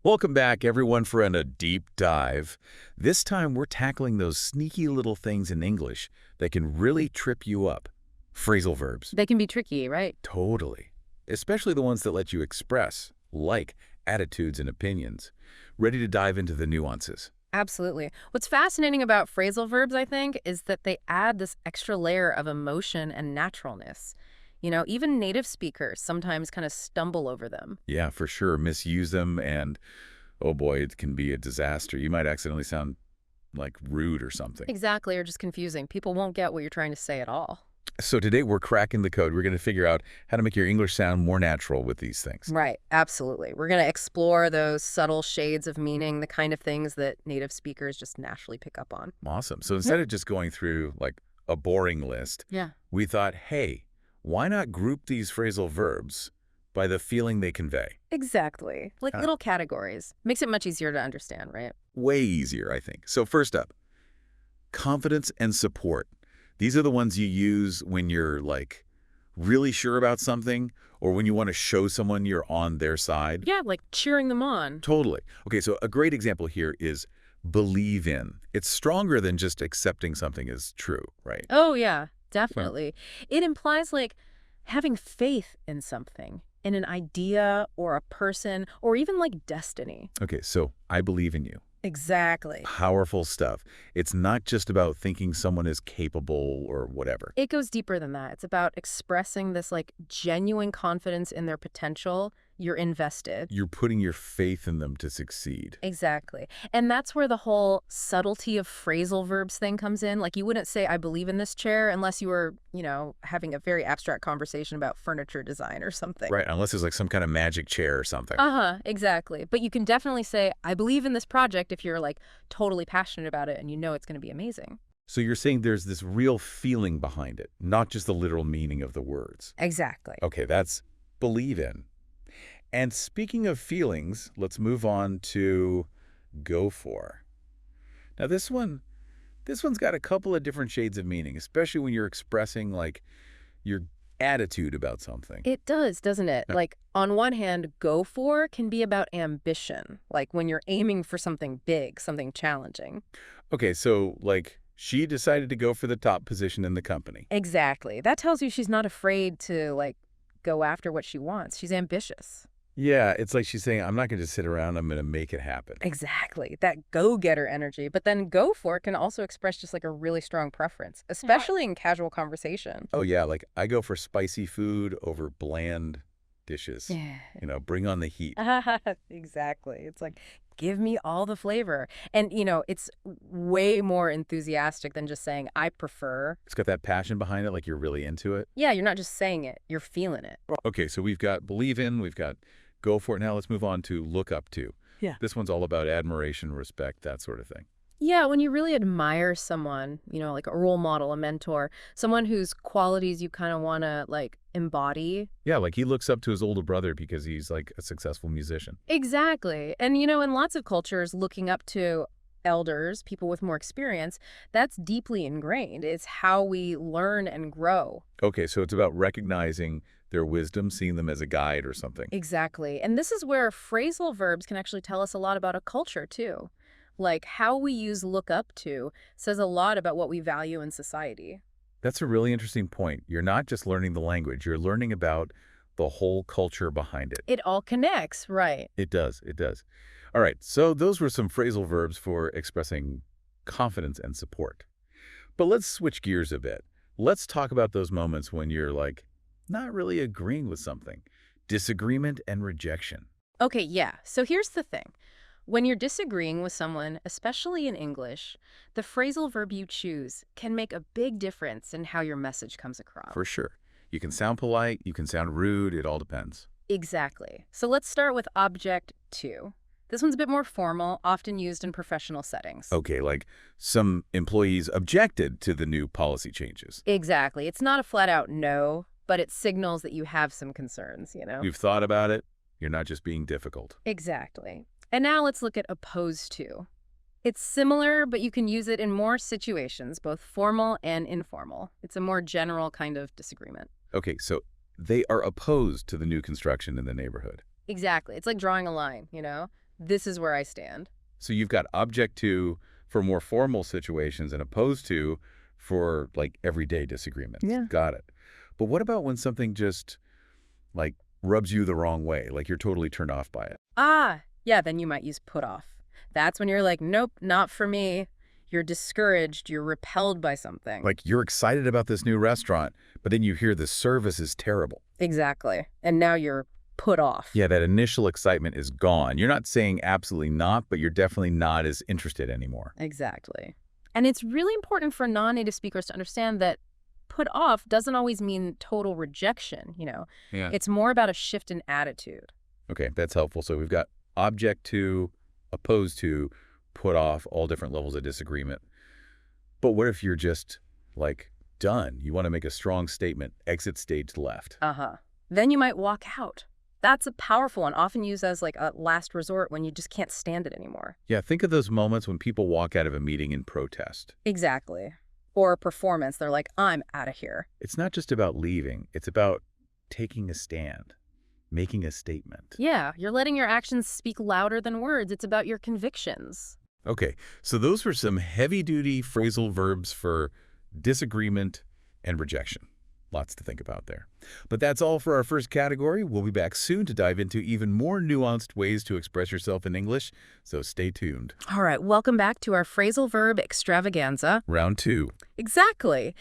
Welcome back, everyone, for a deep dive. This time, we're tackling those sneaky little things in English that can really trip you up. Phrasal verbs. They can be tricky, right? Totally. Especially the ones that let you express, like, attitudes and opinions. Ready to dive into the nuances? Absolutely. What's fascinating about phrasal verbs, I think, is that they add this extra layer of emotion and naturalness. Even native speakers sometimes kind of stumble over them. Yeah, for sure. Misuse them and, oh boy, it can be a disaster. You might accidentally sound like rude or something. Exactly, or just confusing. People won't get what you're trying to say at all. So today we're cracking the code. We're going to figure out how to make your English sound more natural with these things. Right, absolutely. We're going to explore those subtle shades of meaning, the kind of things that native speakers just naturally pick up on. Awesome. So instead of just going through like a boring list, Yeah. we thought, hey, why not group these phrasal verbs by the feeling they convey? Exactly. Like little categories. Makes it much easier to understand, right? Way easier, I think. So first up, confidence and support. These are the ones you use when you're like really sure about something or when you want to show someone you're on their side. Yeah, like cheering them on. Totally. Okay, so a great example here is believe in. It's stronger than just accepting something as true, right? Oh, yeah, definitely. It implies like having faith in something, in an idea or a person or even like destiny. Okay, so I believe in you. Exactly. Powerful stuff. It's not just about thinking someone is capable or whatever. It goes deeper than that. It's about expressing this like genuine confidence in their potential. You're invested. You're putting your faith in them to succeed. Exactly. And that's where the whole subtlety of phrasal verbs thing comes in. Like you wouldn't say, I believe in this chair unless you were, having a very abstract conversation about furniture design or something. Right, unless it's like some kind of magic chair or something. Exactly. But you can definitely say, I believe in this project if you're like totally passionate about it and you know it's going to be amazing. So you're saying there's this real feeling behind it, not just the literal meaning of the words. Exactly. Okay, that's believe in. And speaking of feelings, let's move on to go for. Now this one's got a couple of different shades of meaning, especially when you're expressing like your attitude about something. It does, doesn't it? Like on one hand, go for can be about ambition, like when you're aiming for something big, something challenging. Okay, so like she decided to go for the top position in the company. Exactly. That tells you she's not afraid to like go after what she wants. She's ambitious. Yeah, it's like she's saying, I'm not going to sit around, I'm going to make it happen. Exactly. That go-getter energy. But then go for can also express just like a really strong preference, especially in casual conversation. Oh, yeah, like I go for spicy food over bland dishes. Yeah. Bring on the heat. Exactly. It's like, give me all the flavor. And, it's way more enthusiastic than just saying, I prefer. It's got that passion behind it, like you're really into it. Yeah, you're not just saying it, you're feeling it. Okay, so we've got believe in, we've got go for it. Now let's move on to look up to. Yeah. This one's all about admiration, respect, that sort of thing. Yeah, when you really admire someone, like a role model, a mentor, someone whose qualities you kind of want to like embody. Yeah, like he looks up to his older brother because he's like a successful musician. Exactly. And, in lots of cultures, looking up to elders, people with more experience, that's deeply ingrained. It's how we learn and grow. Okay, so it's about recognizing their wisdom, seeing them as a guide or something. Exactly. And this is where phrasal verbs can actually tell us a lot about a culture, too. Like how we use look up to says a lot about what we value in society. That's a really interesting point. You're not just learning the language, you're learning about the whole culture behind it. It all connects, right? It does, it does. All right, so those were some phrasal verbs for expressing confidence and support. But let's switch gears a bit. Let's talk about those moments when you're like not really agreeing with something. Disagreement and rejection. Okay, yeah. So here's the thing. When you're disagreeing with someone, especially in English, the phrasal verb you choose can make a big difference in how your message comes across. For sure. You can sound polite, you can sound rude, it all depends. Exactly. So let's start with object to. This one's a bit more formal, often used in professional settings. Okay, like some employees objected to the new policy changes. Exactly. It's not a flat-out no, but it signals that you have some concerns, You've thought about it, you're not just being difficult. Exactly. And now let's look at opposed to. It's similar, but you can use it in more situations, both formal and informal. It's a more general kind of disagreement. Okay, so they are opposed to the new construction in the neighborhood. Exactly. It's like drawing a line, This is where I stand. So you've got object to for more formal situations and opposed to for, like, everyday disagreements. Yeah. Got it. But what about when something just, like, rubs you the wrong way, like you're totally turned off by it? Ah, yeah, then you might use put off. That's when you're like, nope, not for me. You're discouraged. You're repelled by something. Like, you're excited about this new restaurant, but then you hear the service is terrible. Exactly. And now you're put off. Yeah, that initial excitement is gone. You're not saying absolutely not, but you're definitely not as interested anymore. Exactly. And it's really important for non-native speakers to understand that put off doesn't always mean total rejection, Yeah. It's more about a shift in attitude. Okay, that's helpful. So we've got object to, opposed to, put off, all different levels of disagreement. But what if you're just, like, done? You want to make a strong statement, exit stage left. Uh-huh. Then you might walk out. That's a powerful one, often used as like a last resort when you just can't stand it anymore. Yeah, think of those moments when people walk out of a meeting in protest. Exactly. Or a performance, they're like, I'm out of here. It's not just about leaving. It's about taking a stand, making a statement. Yeah, you're letting your actions speak louder than words. It's about your convictions. Okay, so those were some heavy-duty phrasal verbs for disagreement and rejection. Lots to think about there. But that's all for our first category. We'll be back soon to dive into even more nuanced ways to express yourself in English, so stay tuned. All right, welcome back to our phrasal verb extravaganza. Round 2. Exactly.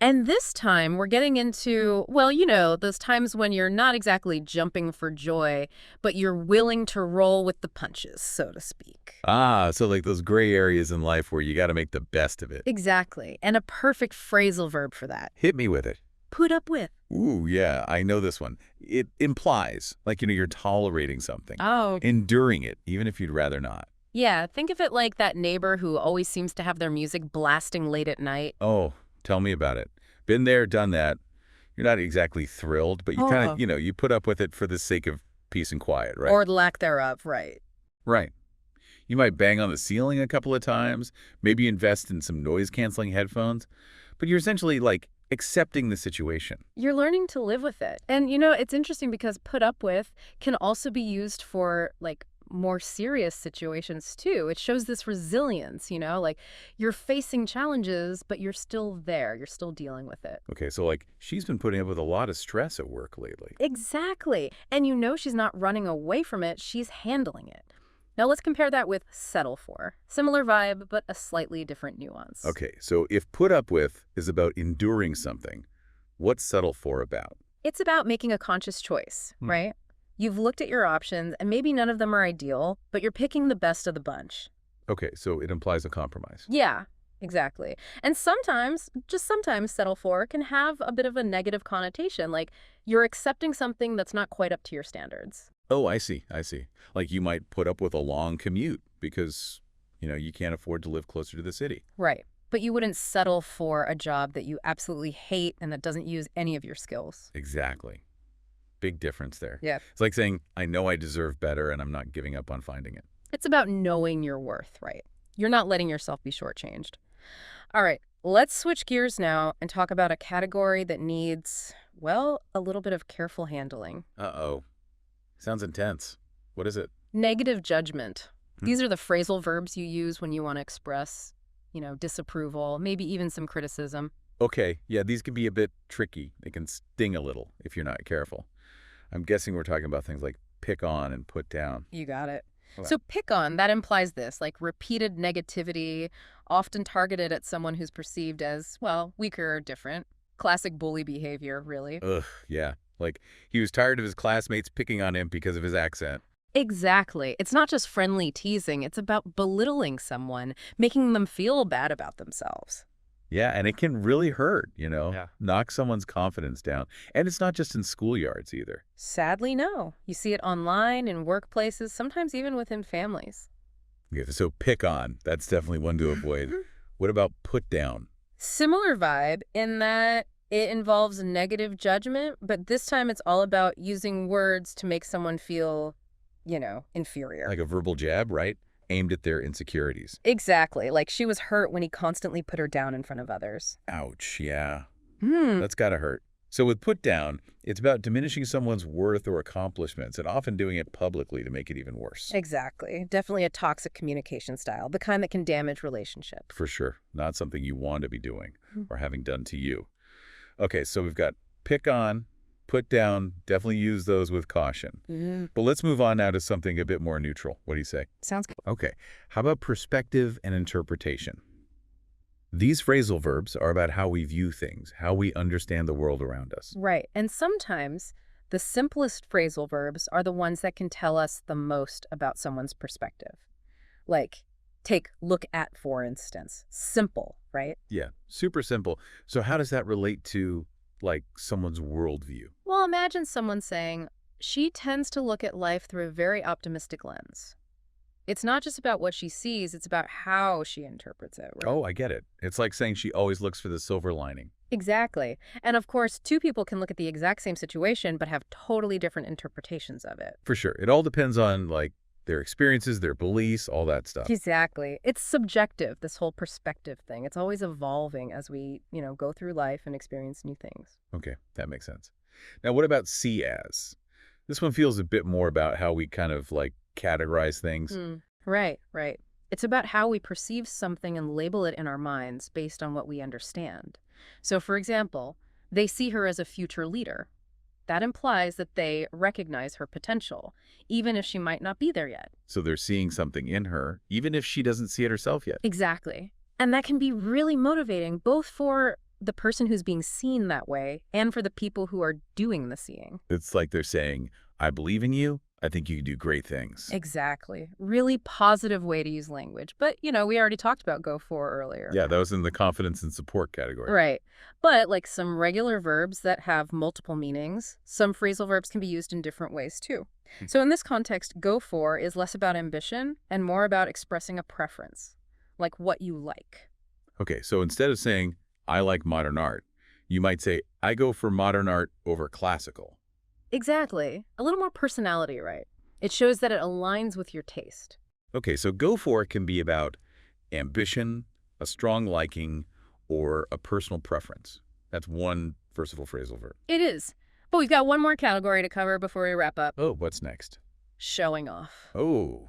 And this time we're getting into, well, those times when you're not exactly jumping for joy, but you're willing to roll with the punches, so to speak. Ah, so like those gray areas in life where you got to make the best of it. Exactly. And a perfect phrasal verb for that. Hit me with it. Put up with. Ooh, yeah, I know this one. It implies, like, you're tolerating something. Oh. Enduring it, even if you'd rather not. Yeah, think of it like that neighbor who always seems to have their music blasting late at night. Oh, tell me about it. Been there, done that. You're not exactly thrilled, but you kind of, you put up with it for the sake of peace and quiet, right? Or lack thereof, right. Right. You might bang on the ceiling a couple of times, maybe invest in some noise-canceling headphones, but you're essentially, like, accepting the situation. You're learning to live with it. And, it's interesting because put up with can also be used for, like, more serious situations, too. It shows this resilience, like you're facing challenges, but you're still there. You're still dealing with it. Okay, so, like, she's been putting up with a lot of stress at work lately. Exactly. And she's not running away from it. She's handling it. Now let's compare that with settle for. Similar vibe, but a slightly different nuance. Okay, so if put up with is about enduring something, what's settle for about? It's about making a conscious choice, right? You've looked at your options, and maybe none of them are ideal, but you're picking the best of the bunch. Okay, so it implies a compromise. Yeah, exactly. And sometimes, just sometimes, settle for can have a bit of a negative connotation, like you're accepting something that's not quite up to your standards. Oh, I see. Like you might put up with a long commute because, you can't afford to live closer to the city. Right. But you wouldn't settle for a job that you absolutely hate and that doesn't use any of your skills. Exactly. Big difference there. Yeah. It's like saying, I know I deserve better and I'm not giving up on finding it. It's about knowing your worth, right? You're not letting yourself be shortchanged. All right, let's switch gears now and talk about a category that needs, well, a little bit of careful handling. Uh-oh. Sounds intense. What is it? Negative judgment. These are the phrasal verbs you use when you want to express, disapproval, maybe even some criticism. Okay, yeah, these can be a bit tricky. They can sting a little if you're not careful. I'm guessing we're talking about things like pick on and put down. You got it. Okay. So pick on, that implies this, like repeated negativity, often targeted at someone who's perceived as, well, weaker or different. Classic bully behavior, really. Ugh, yeah. Like, he was tired of his classmates picking on him because of his accent. Exactly. It's not just friendly teasing. It's about belittling someone, making them feel bad about themselves. Yeah, and it can really hurt, Yeah. knock someone's confidence down. And it's not just in schoolyards either. Sadly, no. You see it online, in workplaces, sometimes even within families. Yeah, so pick on, that's definitely one to avoid. What about put down? Similar vibe in that it involves negative judgment, but this time it's all about using words to make someone feel, inferior. Like a verbal jab, right? Aimed at their insecurities. Exactly. Like she was hurt when he constantly put her down in front of others. Ouch, yeah. That's gotta hurt. So with put down, it's about diminishing someone's worth or accomplishments and often doing it publicly to make it even worse. Exactly. Definitely a toxic communication style, the kind that can damage relationships. For sure. Not something you want to be doing Mm. or having done to you. Okay, so we've got pick on, put down, definitely use those with caution. But let's move on now to something a bit more neutral. What do you say? Sounds good. Okay, how about perspective and interpretation? These phrasal verbs are about how we view things, how we understand the world around us. Right. And sometimes the simplest phrasal verbs are the ones that can tell us the most about someone's perspective. Like, take look at, for instance. Simple, right? Yeah, super simple. So how does that relate to, like, someone's worldview? Well, imagine someone saying, she tends to look at life through a very optimistic lens. It's not just about what she sees, it's about how she interprets it. Right? Oh, I get it. It's like saying she always looks for the silver lining. Exactly. And of course, two people can look at the exact same situation but have totally different interpretations of it. For sure. It all depends on, like, their experiences, their beliefs, all that stuff. Exactly. It's subjective, this whole perspective thing. It's always evolving as we, go through life and experience new things. Okay, that makes sense. Now, what about see as? This one feels a bit more about how we kind of, like, categorize things. Right, right. It's about how we perceive something and label it in our minds based on what we understand. So, for example, they see her as a future leader. That implies that they recognize her potential, even if she might not be there yet. So they're seeing something in her, even if she doesn't see it herself yet. Exactly. And that can be really motivating, both for the person who's being seen that way and for the people who are doing the seeing. It's like they're saying, I believe in you. I think you can do great things. Exactly. Really positive way to use language. But, we already talked about go for earlier. Yeah, that was in the confidence and support category. Right. But like some regular verbs that have multiple meanings, some phrasal verbs can be used in different ways too. So in this context, go for is less about ambition and more about expressing a preference, like what you like. Okay, so instead of saying, I like modern art, you might say, I go for modern art over classical. Exactly. A little more personality, right? It shows that it aligns with your taste. Okay, so go for can be about ambition, a strong liking, or a personal preference. That's one versatile phrasal verb. It is. But we've got one more category to cover before we wrap up. Oh, what's next? Showing off. Oh,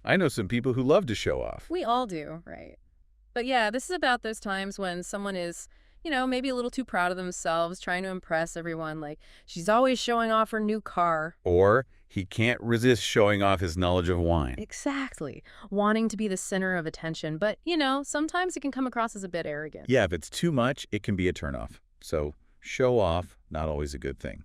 I know some people who love to show off. We all do, right? But yeah, this is about those times when someone is, maybe a little too proud of themselves, trying to impress everyone. Like, she's always showing off her new car. Or he can't resist showing off his knowledge of wine. Exactly. Wanting to be the center of attention. But, sometimes it can come across as a bit arrogant. Yeah, if it's too much, it can be a turnoff. So show off, not always a good thing.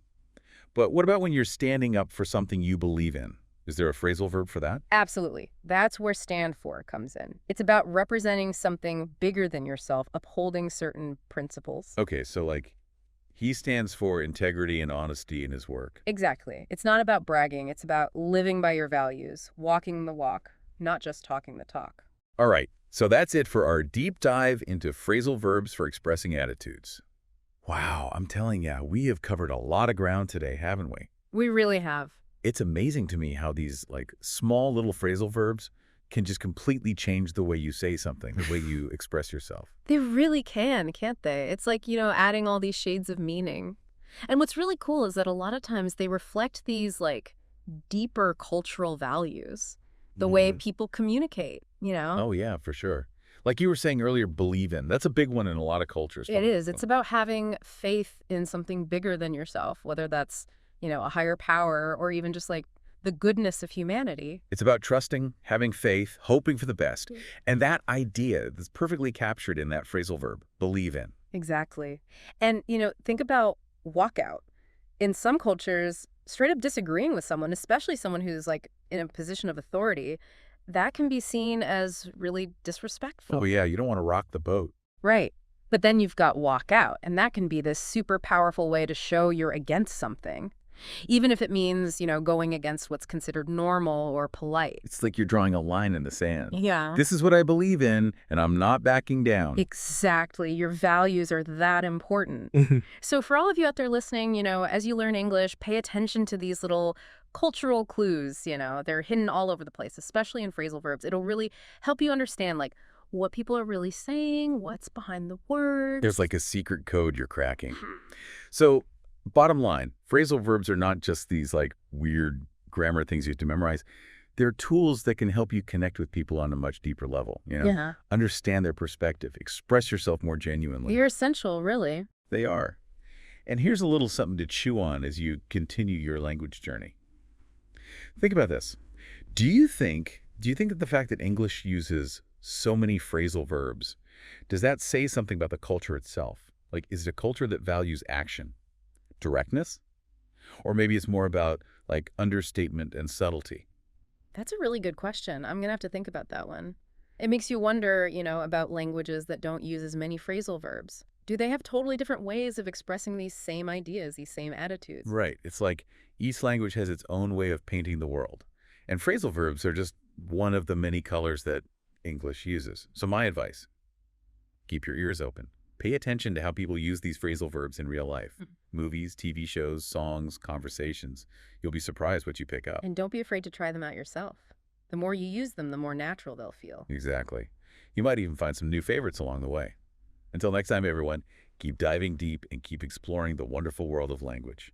But what about when you're standing up for something you believe in? Is there a phrasal verb for that? Absolutely. That's where stand for comes in. It's about representing something bigger than yourself, upholding certain principles. Okay, so like he stands for integrity and honesty in his work. Exactly. It's not about bragging. It's about living by your values, walking the walk, not just talking the talk. All right, so that's it for our deep dive into phrasal verbs for expressing attitudes. Wow, I'm telling you, we have covered a lot of ground today, haven't we? We really have. It's amazing to me how these like small little phrasal verbs can just completely change the way you say something, the way you express yourself. They really can, can't they? It's like, adding all these shades of meaning. And what's really cool is that a lot of times they reflect these like deeper cultural values, the way people communicate, Oh, yeah, for sure. Like you were saying earlier, believe in. That's a big one in a lot of cultures. It is. It's about having faith in something bigger than yourself, whether that's, a higher power or even just like the goodness of humanity. It's about trusting, having faith, hoping for the best. And that idea is perfectly captured in that phrasal verb, believe in. Exactly. And, think about walkout. In some cultures, straight up disagreeing with someone, especially someone who's like in a position of authority, that can be seen as really disrespectful. Oh, yeah, you don't want to rock the boat. Right. But then you've got walk out, and that can be this super powerful way to show you're against something, even if it means, going against what's considered normal or polite. It's like you're drawing a line in the sand. Yeah. This is what I believe in, and I'm not backing down. Exactly. Your values are that important. So for all of you out there listening, as you learn English, pay attention to these little cultural clues. They're hidden all over the place, especially in phrasal verbs. It'll really help you understand, like, what people are really saying, what's behind the words. There's like a secret code you're cracking. So, bottom line, phrasal verbs are not just these like weird grammar things you have to memorize. They're tools that can help you connect with people on a much deeper level, Yeah. understand their perspective, express yourself more genuinely. You're essential, really. They are. And here's a little something to chew on as you continue your language journey. Think about this. Do you think that the fact that English uses so many phrasal verbs, does that say something about the culture itself? Like, is it a culture that values action, directness? Or maybe it's more about, like, understatement and subtlety? That's a really good question. I'm going to have to think about that one. It makes you wonder, about languages that don't use as many phrasal verbs. Do they have totally different ways of expressing these same ideas, these same attitudes? Right. It's like each language has its own way of painting the world. And phrasal verbs are just one of the many colors that English uses. So my advice, keep your ears open. Pay attention to how people use these phrasal verbs in real life. Mhm. Movies, TV shows, songs, conversations. You'll be surprised what you pick up. And don't be afraid to try them out yourself. The more you use them, the more natural they'll feel. Exactly. You might even find some new favorites along the way. Until next time, everyone, keep diving deep and keep exploring the wonderful world of language.